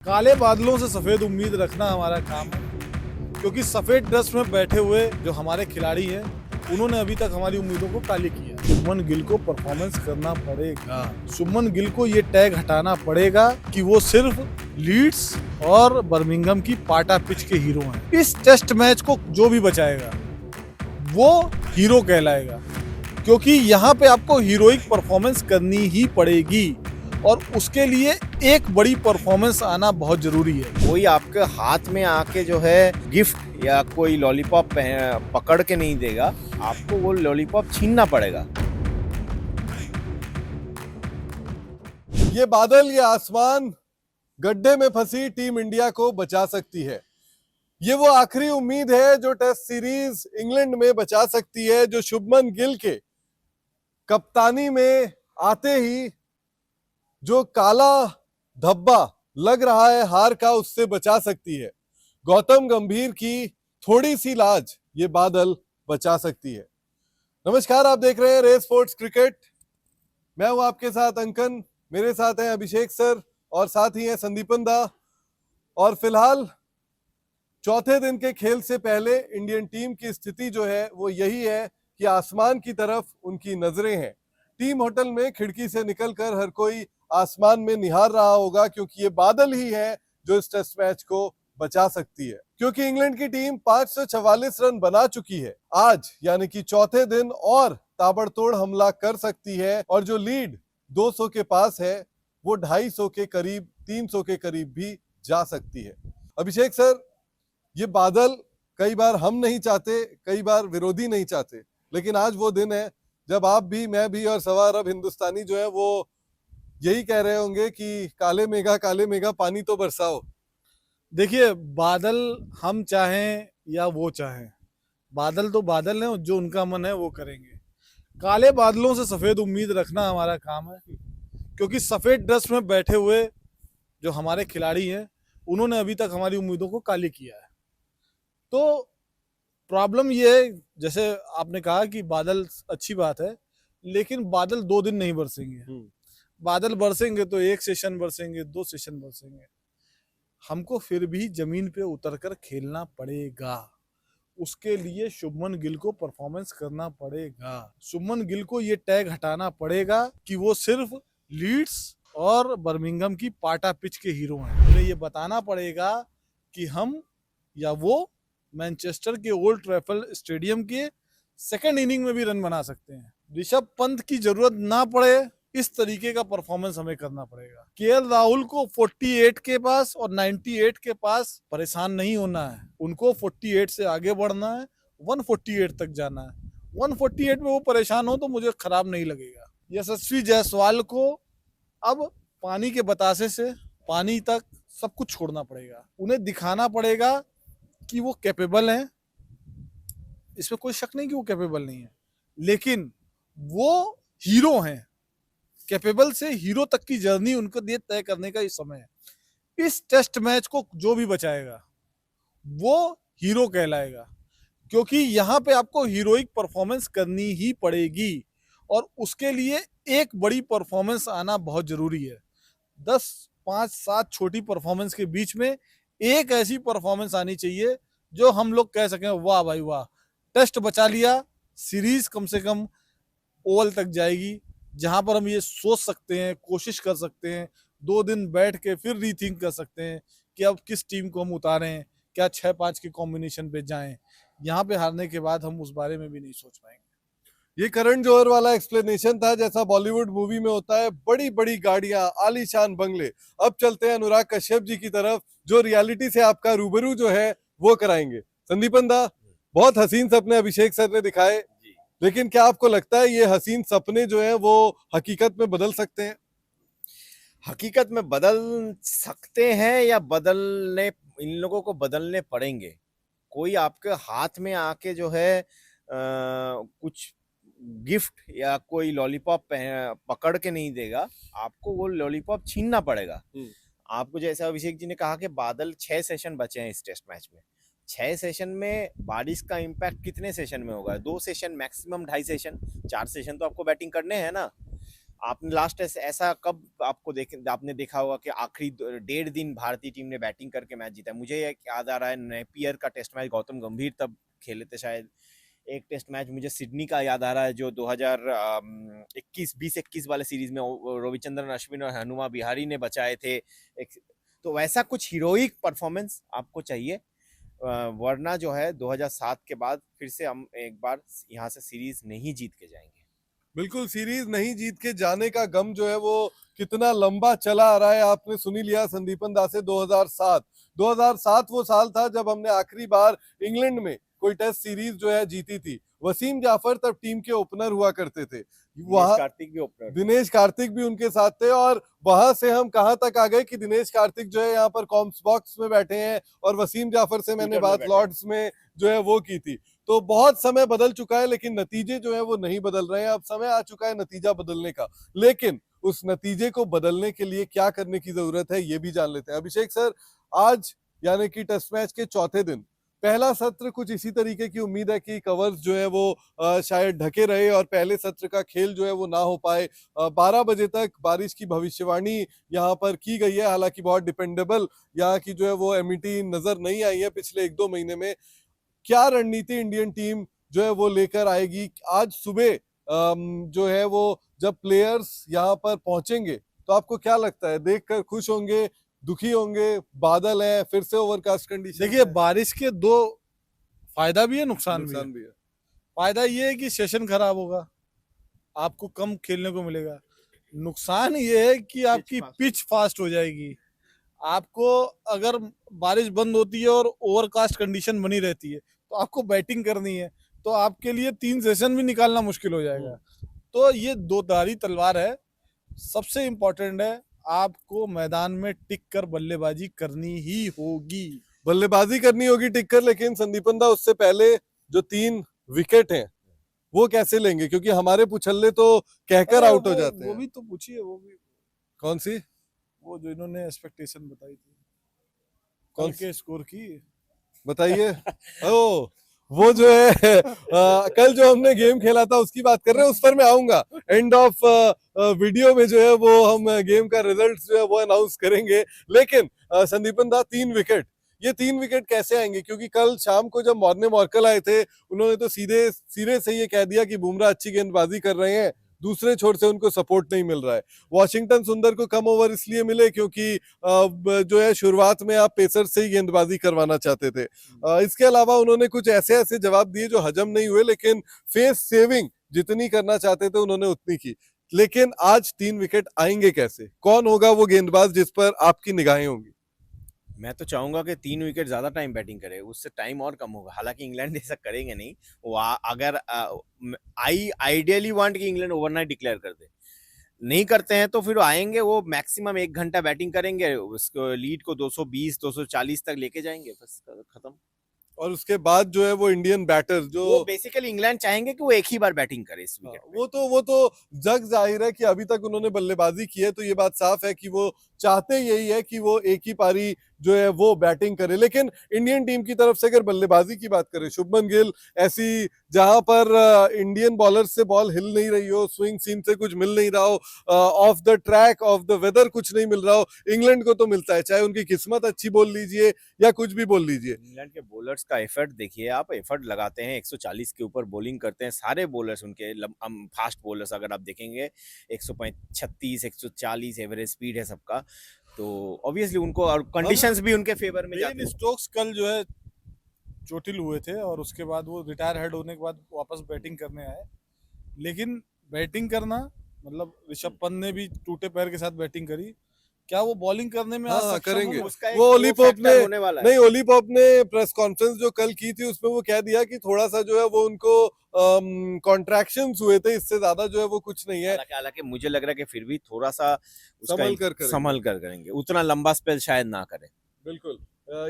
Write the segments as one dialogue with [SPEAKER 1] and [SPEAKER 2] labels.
[SPEAKER 1] काले बादलों से सफेद उम्मीद रखना हमारा काम है, क्योंकि सफेद ड्रेस में बैठे हुए जो हमारे खिलाड़ी हैं उन्होंने अभी तक हमारी उम्मीदों को काली किया। शुभमन गिल को परफॉर्मेंस करना पड़ेगा। शुभमन गिल को ये टैग हटाना पड़ेगा कि वो सिर्फ लीड्स और बर्मिंघम की पाटा पिच के हीरो हैं। इस टेस्ट मैच को जो भी बचाएगा वो हीरो कहलाएगा, क्योंकि यहाँ पे आपको हीरोइक परफॉर्मेंस करनी ही पड़ेगी और उसके लिए एक बड़ी परफॉर्मेंस आना बहुत जरूरी है।
[SPEAKER 2] कोई आपके हाथ में आके जो है गिफ्ट या कोई लॉलीपॉप पकड़ के नहीं देगा, आपको वो लॉलीपॉप छीनना पड़ेगा।
[SPEAKER 3] ये बादल, ये आसमान गड्ढे में फंसी टीम इंडिया को बचा सकती है। ये वो आखिरी उम्मीद है जो टेस्ट सीरीज इंग्लैंड में बचा सकती है, जो शुभमन गिल के कप्तानी में आते ही जो काला धब्बा लग रहा है हार का, उससे बचा सकती है। गौतम गंभीर की थोड़ी सी लाज ये बादल बचा सकती है। नमस्कार, आप देख रहे हैं रे स्पोर्ट्स क्रिकेट। मैं हूं आपके साथ अंकन, मेरे साथ हैं अभिषेक सर और साथ ही हैं संदीपन दा। और फिलहाल चौथे दिन के खेल से पहले इंडियन टीम की स्थिति जो है वो यही है कि आसमान की तरफ उनकी नजरें हैं। टीम होटल में खिड़की से निकलकर हर कोई आसमान में निहार रहा होगा, क्योंकि ये बादल ही है जो इस टेस्ट मैच को बचा सकती है। क्योंकि इंग्लैंड की टीम 544 रन बना चुकी है। आज यानी कि चौथे दिन और ताबड़तोड़ हमला कर सकती है और जो लीड 200 के पास है वो 250 के करीब, 300 के करीब भी जा सकती है। अभिषेक सर, ये बादल कई बार हम नहीं चाहते, कई बार विरोधी नहीं चाहते, लेकिन आज वो दिन है जब आप भी, मैं भी और सवा अरब हिंदुस्तानी जो है वो यही कह रहे होंगे कि काले मेघा पानी तो बरसाओ।
[SPEAKER 1] देखिए, बादल हम चाहें या वो चाहें, बादल तो बादल हैं, जो उनका मन है वो करेंगे। काले बादलों से सफेद उम्मीद रखना हमारा काम है, क्योंकि सफेद ड्रेस में बैठे हुए जो हमारे खिलाड़ी हैं उन्होंने अभी तक हमारी उम्मीदों को काली किया है। तो प्रॉब्लम ये है, जैसे आपने कहा कि बादल अच्छी बात है, लेकिन बादल 2 दिन नहीं बरसेंगे। बादल बरसेंगे तो 1 सेशन बरसेंगे, 2 सेशन बरसेंगे। हमको फिर भी जमीन पे उतरकर खेलना पड़ेगा। उसके लिए शुभमन गिल को परफॉर्मेंस करना पड़ेगा। शुभमन गिल को ये टैग हटाना पड़ेगा कि वो सिर्फ लीड्स और बर्मिंघम की पाटा पिच के हीरो हैं। उन्हें ये बताना पड़ेगा कि हम या वो मैनचेस्टर के ओल्ड ट्रैफर्ड स्टेडियम के सेकंड इनिंग में भी रन बना सकते हैं। ऋषभ पंत की जरूरत ना पड़े, इस तरीके का परफॉर्मेंस हमें करना पड़ेगा। केएल राहुल को 48 के पास और 98 के पास परेशान नहीं होना है। उनको 48 से आगे बढ़ना है, 148 तक जाना है। 148 में वो परेशान हो तो मुझे खराब नहीं लगेगा। यशस्वी जायसवाल को अब पानी के बतासे से पानी तक सब कुछ छोड़ना पड़ेगा। उन्हें दिखाना पड़ेगा कि वो कैपेबल हैं। इसमें कोई शक नहीं कि वो कैपेबल नहीं है, लेकिन वो हीरो हैं। कैपेबल से हीरो तक की जर्नी उनको लिए तय करने का इस समय है। इस टेस्ट मैच को जो भी बचाएगा वो हीरो कहलाएगा, क्योंकि यहाँ पे आपको हीरोइक परफॉर्मेंस करनी ही पड़ेगी और उसके लिए एक बड़ी परफॉर्मेंस आना बहुत जरूरी है। 10, 5, 7 छोटी परफॉर्मेंस के बीच में एक ऐसी परफॉर्मेंस आनी चाहिए जो हम लोग कह सकें वाह भाई वाह, टेस्ट बचा लिया, सीरीज कम से कम ओवल तक जाएगी, जहां पर हम ये सोच सकते हैं, कोशिश कर सकते हैं, 2 दिन बैठ के फिर रीथिंक कर सकते हैं कि अब किस टीम को हम उतारें, क्या 6-5 के कॉम्बिनेशन पे जाएं। यहाँ पे हारने के बाद हम उस बारे में भी नहीं सोच पाएंगे।
[SPEAKER 3] ये करण जौहर वाला एक्सप्लेनेशन था, जैसा बॉलीवुड मूवी में होता है, बड़ी बड़ी गाड़ियां, आलीशान बंगले। अब चलते हैं अनुराग कश्यप जी की तरफ, जो रियलिटी से आपका रूबरू जो है वो कराएंगे। संदीपन दा, बहुत हसीन सपने अभिषेक सर ने दिखाए, लेकिन क्या आपको लगता है ये हसीन सपने जो है वो हकीकत में बदल सकते हैं?
[SPEAKER 2] हकीकत में बदल सकते हैं या बदलने, इन लोगों को बदलने पड़ेंगे। कोई आपके हाथ में आके जो है कुछ गिफ्ट या कोई लॉलीपॉप पकड़ के नहीं देगा, आपको वो लॉलीपॉप छीनना पड़ेगा। आपको जैसा अभिषेक जी ने कहा कि बादल 6 सेशन बचे हैं इस टेस्ट मैच में। 6 सेशन में बारिश का इम्पैक्ट कितने सेशन में होगा? 2 सेशन मैक्सिमम, 2.5 सेशन, 4 सेशन तो आपको बैटिंग करने हैं ना। आपने लास्ट ऐसा कब आपने देखा होगा कि आखिरी 1.5 दिन भारतीय टीम ने बैटिंग करके मैच जीता है? मुझे एक याद आ रहा है, नेपियर का टेस्ट मैच गौतम गंभीर तब खेले थे शायद। एक टेस्ट मैच मुझे सिडनी का याद आ रहा है जो 2021 वाले सीरीज में रविचंद्रन अश्विन और हनुमा विहारी ने बचाए थे। तो वैसा कुछ हीरोइक परफॉर्मेंस आपको चाहिए, वरना जो है 2007 के बाद फिर से हम एक बार यहाँ से सीरीज नहीं जीत के जाएंगे।
[SPEAKER 3] बिल्कुल, सीरीज नहीं जीत के जाने का गम जो है वो कितना लंबा चला आ रहा है आपने सुनी लिया संदीपन दास से। 2007 वो साल था जब हमने आखिरी बार इंग्लैंड में कोई टेस्ट सीरीज जो है जीती थी। वसीम जाफर तब टीम के ओपनर हुआ करते थे, वहां दिनेश कार्तिक भी उनके साथ थे, और वहां से हम कहां तक आ गए कि दिनेश कार्तिक जो है यहाँ पर कॉम्स बॉक्स में बैठे हैं और वसीम जाफर से मैंने बात लॉर्ड्स में जो है वो की थी। तो बहुत समय बदल चुका है लेकिन नतीजे जो है वो नहीं बदल रहे हैं। अब समय आ चुका है नतीजा बदलने का, लेकिन उस नतीजे को बदलने के लिए क्या करने की जरूरत है ये भी जान लेते हैं। अभिषेक सर, आज यानी कि टेस्ट मैच के चौथे दिन पहला सत्र कुछ इसी तरीके की उम्मीद है कि कवर्स जो है वो शायद ढके रहे और पहले सत्र का खेल जो है वो ना हो पाए। 12 बजे तक बारिश की भविष्यवाणी यहाँ पर की गई है, हालांकि बहुत डिपेंडेबल यहाँ की जो है वो एमिटी नजर नहीं आई है पिछले 1-2 महीने में। क्या रणनीति इंडियन टीम जो है वो लेकर आएगी? आज सुबह जो है वो जब प्लेयर्स यहाँ पर पहुंचेंगे तो आपको क्या लगता है, देखकर खुश होंगे, दुखी होंगे? बादल है, फिर से ओवरकास्ट कंडीशन।
[SPEAKER 1] देखिए, बारिश के दो फायदा भी है, नुकसान भी है।
[SPEAKER 3] भी है।
[SPEAKER 1] फायदा ये है कि सेशन खराब होगा, आपको कम खेलने को मिलेगा। नुकसान ये है कि आपकी पिच फास्ट हो जाएगी। आपको अगर बारिश बंद होती है और ओवरकास्ट कंडीशन बनी रहती है तो आपको बैटिंग करनी है, तो आपके लिए 3 सेशन भी निकालना मुश्किल हो जाएगा। तो ये दो धारी तलवार है। सबसे इम्पोर्टेंट है, आपको मैदान में टिक कर बल्लेबाजी करनी ही होगी।
[SPEAKER 3] बल्लेबाजी करनी होगी टिक कर, लेकिन संदीपन दा उससे पहले जो 3 विकेट हैं वो कैसे लेंगे? क्योंकि हमारे पुछल्ले तो कहकर आउट हो जाते हैं।
[SPEAKER 1] वो भी तो पूछिए, वो भी
[SPEAKER 3] कौन सी?
[SPEAKER 1] वो जो इन्होंने एक्सपेक्टेशन बताई थी
[SPEAKER 3] कौन
[SPEAKER 1] कल के स्कोर की,
[SPEAKER 3] बताइए। ओ, वो जो है कल जो हमने गेम खेला था उसकी बात कर रहे हैं, उस पर मैं आऊंगा। एंड ऑफ वीडियो में जो है वो हम गेम का रिजल्ट जो है वो अनाउंस करेंगे। लेकिन संदीपन दा, 3 विकेट, ये 3 विकेट कैसे आएंगे? क्योंकि कल शाम को जब मॉर्ने मॉर्कल आए थे उन्होंने तो सीधे सिरे से ये कह दिया कि बुमराह अच्छी गेंदबाजी कर रहे हैं, दूसरे छोर से उनको सपोर्ट नहीं मिल रहा है। वॉशिंगटन सुंदर को कम ओवर इसलिए मिले क्योंकि जो है शुरुआत में आप पेसर से ही गेंदबाजी करवाना चाहते थे। इसके अलावा उन्होंने कुछ ऐसे ऐसे जवाब दिए जो हजम नहीं हुए, लेकिन फेस सेविंग जितनी करना चाहते थे उन्होंने उतनी की। लेकिन आज 3 विकेट आएंगे कैसे? कौन होगा वो गेंदबाज जिस पर आपकी निगाहें होंगी?
[SPEAKER 2] मैं तो चाहूंगा कि 3 विकेट ज्यादा टाइम बैटिंग करे, उससे टाइम और कम होगा। हालांकि इंग्लैंड ऐसा करेंगे नहीं। वो अगर आई आइडियली वांट कि इंग्लैंड ओवरनाइट डिक्लेयर कर दे, नहीं करते हैं तो फिर आएंगे वो मैक्सिमम 1 घंटा बैटिंग करेंगे, उसको लीड को 220 240 तक लेके जाएंगे, बस खत्म।
[SPEAKER 3] और उसके बाद जो है वो इंडियन बैटर जो
[SPEAKER 2] वो बेसिकली इंग्लैंड चाहेंगे कि वो एक ही बार बैटिंग करे इस विकेट पे।
[SPEAKER 3] वो तो जग जाहिर है कि अभी तक उन्होंने बल्लेबाजी की है तो ये बात साफ है कि वो चाहते यही है कि वो एक ही पारी जो है वो बैटिंग करे। लेकिन इंडियन टीम की तरफ से अगर बल्लेबाजी की बात करें, शुभमन गिल ऐसी जहां पर इंडियन बॉलर से बॉल हिल नहीं रही हो, स्विंग सीम से कुछ मिल नहीं रहा हो, off the track of the weather कुछ नहीं मिल रहा हो, इंग्लैंड को तो मिलता है, चाहे उनकी किस्मत अच्छी बोल लीजिए या कुछ भी बोल लीजिए।
[SPEAKER 2] इंग्लैंड के बॉलर्स का एफर्ट देखिए आप, एफर्ट लगाते हैं, 140 के ऊपर बॉलिंग करते हैं सारे बॉलर्स उनके। फास्ट बॉलर्स अगर आप देखेंगे 136 140 एवरेज स्पीड है सबका, तो ऑब्वियसली उनको और कंडीशंस भी उनके फेवर में जाती
[SPEAKER 1] बेन स्टोक्स कल जो है चोटिल हुए थे और उसके बाद वो रिटायर हेड होने के बाद वापस बैटिंग करने आए। लेकिन बैटिंग करना मतलब ऋषभ पंत ने भी टूटे पैर के साथ बैटिंग करी, क्या वो बॉलिंग करने में आज
[SPEAKER 3] हाँ,
[SPEAKER 1] सक्षम
[SPEAKER 3] करेंगे।
[SPEAKER 1] होंगे?
[SPEAKER 2] उसका एक
[SPEAKER 3] वो ओली पोप ने
[SPEAKER 2] होने वाला है।
[SPEAKER 3] नहीं, ओली पोप ने प्रेस कॉन्फ्रेंस जो कल की थी उसमें वो कह दिया कि थोड़ा सा जो है वो उनको कॉन्ट्रैक्शंस हुए थे, इससे ज्यादा जो है वो कुछ नहीं है।
[SPEAKER 2] हालांकि मुझे लग रहा है कि फिर भी थोड़ा सा
[SPEAKER 3] संभल कर करेंगे।
[SPEAKER 2] संभल कर करेंगे, उतना लंबा स्पेल शायद ना करें।
[SPEAKER 3] बिल्कुल।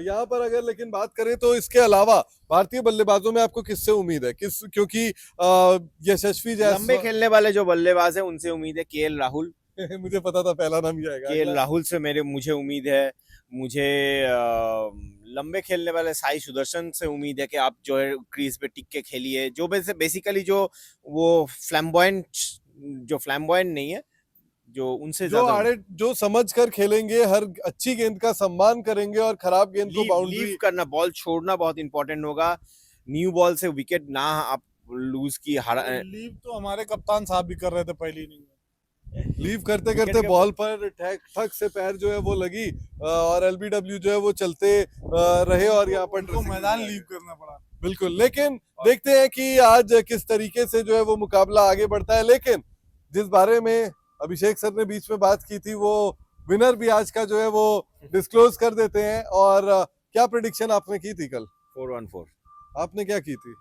[SPEAKER 3] यहाँ पर अगर लेकिन बात करें तो इसके अलावा भारतीय बल्लेबाजों में आपको किससे उम्मीद है? क्योंकि यशस्वी
[SPEAKER 2] लंबे
[SPEAKER 3] जायसवाल
[SPEAKER 2] खेलने वाले जो बल्लेबाज है उनसे उम्मीद है केएल राहुल।
[SPEAKER 3] मुझे पता था पहला नाम ही आएगा।
[SPEAKER 2] केएल राहुल से मुझे उम्मीद है। मुझे लंबे खेलने वाले साई सुदर्शन से उम्मीद है कि आप जो है क्रीज पे टिक के खेलिए, जो बेसिकली जो वो फ्लैम्बॉयंट नहीं है जो उनसे
[SPEAKER 3] जो
[SPEAKER 2] ज्यादा
[SPEAKER 3] आड़े जो समझ कर खेलेंगे, हर अच्छी गेंद का सम्मान करेंगे और खराब गेंद को बाउंड्री
[SPEAKER 2] लीव करना, बॉल छोड़ना बहुत इंपॉर्टेंट होगा। न्यू बॉल से विकेट ना आप लूज की
[SPEAKER 1] लीव तो हमारे कप्तान साहब भी कर रहे थे पहली इनिंग में।
[SPEAKER 3] लीव करते
[SPEAKER 2] विकेट
[SPEAKER 3] करते
[SPEAKER 2] के
[SPEAKER 3] बॉल पर ठक से पैर जो है वो लगी और एलबीडब्ल्यू जो है वो चलते रहे और यहाँ पर
[SPEAKER 1] उनको
[SPEAKER 3] ड्रेसिंग
[SPEAKER 1] मैदान
[SPEAKER 3] रूम में
[SPEAKER 1] लीव करना पड़ा।
[SPEAKER 3] बिल्कुल। लेकिन देखते हैं कि आज किस तरीके से जो है वो मुकाबला आगे बढ़ता है। लेकिन जिस बारे में अभिषेक सर ने बीच में बात की थी, वो विनर भी आज का जो है वो डिस्क्लोज कर देते हैं। और क्या प्रेडिक्शन आपने की थी कल?
[SPEAKER 2] 414।
[SPEAKER 3] आपने क्या की थी?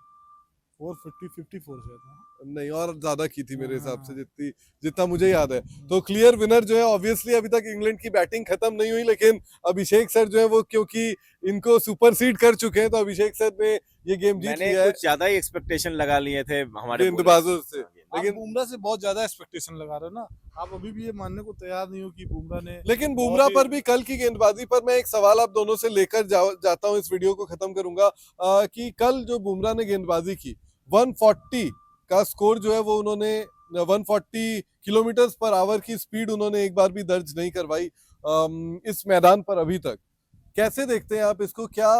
[SPEAKER 1] 454 शायद था।
[SPEAKER 3] नहीं, और ज्यादा की थी मेरे हिसाब से, जितना मुझे याद है। तो क्लियर विनर जो है, ऑब्वियसली अभी तक इंग्लैंड की बैटिंग खत्म नहीं हुई, लेकिन अभिषेक सर जो है वो क्योंकि इनको सुपरसीड कर चुके हैं, तो अभिषेक सर ने ये गेम जीत
[SPEAKER 2] मैंने
[SPEAKER 3] लिया है
[SPEAKER 2] कुछ ज्यादा ही एक्सपेक्टेशन लगा लिए थे हमारे
[SPEAKER 3] गेंदबाजों से।
[SPEAKER 1] आप
[SPEAKER 3] लेकिन
[SPEAKER 1] बुमराह से बहुत ज्यादा एक्सपेक्टेशन लगा रहे हो ना। आप अभी भी ये मानने को तैयार नहीं हो कि बुमराह ने
[SPEAKER 3] लेकिन बुमराह पर भी कल की गेंदबाजी पर मैं एक सवाल आप दोनों से लेकर जाता हूं, इस वीडियो को खत्म करूंगा। कि कल जो बुमराह ने गेंदबाजी की, 140 का स्कोर जो है वो उन्होंने 140 किलोमीटर पर आवर की स्पीड उन्होंने एक बार भी दर्ज नहीं करवाई इस मैदान पर अभी तक। कैसे देखते हैं आप इसको? क्या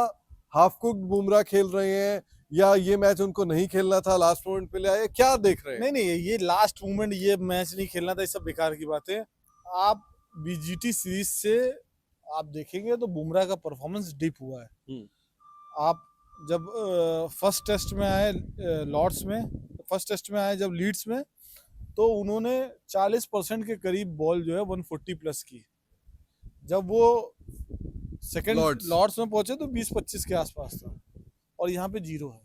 [SPEAKER 3] हाफ कुक्ड बुमराह खेल रहे हैं या ये मैच उनको नहीं खेलना था, लास्ट मोमेंट पे ले आए? क्या देख रहे हैं?
[SPEAKER 1] नहीं नहीं, ये लास्ट मोमेंट, ये मैच नहीं खेलना था, ये सब बेकार की बात है। आप बीजीटी सीरीज से आप देखेंगे तो बुमराह का परफॉर्मेंस डिप हुआ है। आप जब फर्स्ट टेस्ट में आए लॉर्ड्स में, फर्स्ट टेस्ट में आए जब लीड्स में, तो उन्होंने 40% के करीब बॉल जो है 140 प्लस की। जब वो सेकंड लॉर्ड्स में पहुंचे तो 20-25 के आसपास था, और यहाँ पे 0 है।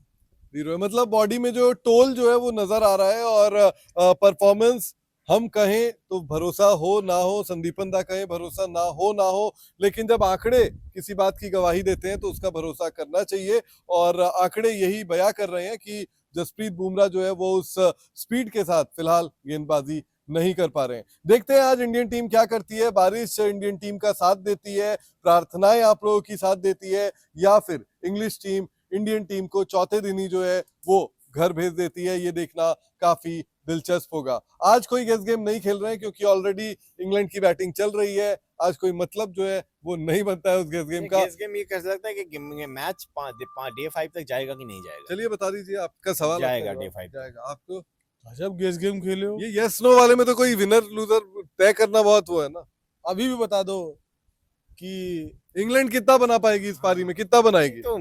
[SPEAKER 3] 0 है, मतलब बॉडी में जो टोल जो है वो नजर आ रहा है। और परफॉर्मेंस हम कहें तो भरोसा हो ना हो, संदीपन दा कहें भरोसा ना हो, लेकिन जब आंकड़े किसी बात की गवाही देते हैं तो उसका भरोसा करना चाहिए। और आंकड़े यही बयां कर रहे हैं कि जसप्रीत बुमराह जो है वो उस स्पीड के साथ फिलहाल गेंदबाजी नहीं कर पा रहे हैं। देखते हैं आज इंडियन टीम क्या करती है। बारिश इंडियन टीम का साथ देती है, प्रार्थनाएं आप लोगों की साथ देती है, या फिर इंग्लिश टीम इंडियन टीम को चौथे दिन ही जो है वो घर भेज देती है। ये देखना काफी दिलचस्प होगा। आज कोई गेस गेम नहीं खेल रहे हैं क्योंकि ऑलरेडी इंग्लैंड की बैटिंग चल रही है। आज कोई मतलब जो है वो नहीं बनता है उस गेस गेम का।
[SPEAKER 2] गेस गेम ये कह सकता है कि मैच डे 5 तक जाएगा कि नहीं जाएगा।
[SPEAKER 3] चलिए बता दीजिए, आपका सवाल
[SPEAKER 2] जाएगा, डे 5
[SPEAKER 3] जाएगा। आपको
[SPEAKER 1] जब गेस गेम खेले हो,
[SPEAKER 3] ये यस नो वाले में तो कोई विनर लूजर तय करना बहुत वो है ना।
[SPEAKER 1] अभी भी बता दो कि
[SPEAKER 3] इंग्लैंड कितना बना पाएगी इस पारी में, कितना बनाएगी?
[SPEAKER 2] तो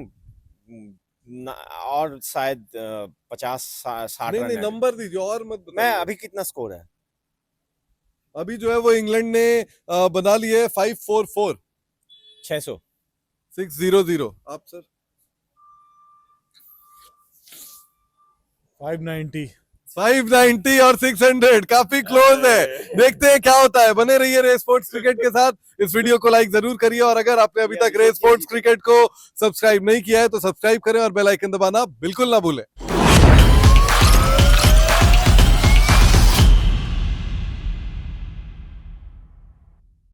[SPEAKER 2] और शायद 50-60
[SPEAKER 3] नहीं
[SPEAKER 2] रन
[SPEAKER 3] नहीं,
[SPEAKER 2] है।
[SPEAKER 3] नंबर दीजिए और मत
[SPEAKER 2] मैं
[SPEAKER 3] बताइए।
[SPEAKER 2] अभी कितना स्कोर है?
[SPEAKER 3] अभी जो है वो इंग्लैंड ने बना लिए 544
[SPEAKER 2] 600।
[SPEAKER 3] 600। आप सर?
[SPEAKER 1] 590।
[SPEAKER 3] 590 और 600 काफी क्लोज है। देखते हैं क्या होता है। बने रहिए रे स्पोर्ट्स क्रिकेट के साथ। इस वीडियो को लाइक जरूर करिए, और अगर आपने अभी तक रे स्पोर्ट्स क्रिकेट को सब्सक्राइब नहीं किया है तो सब्सक्राइब करें और बेल आइकन दबाना बिल्कुल ना भूलें।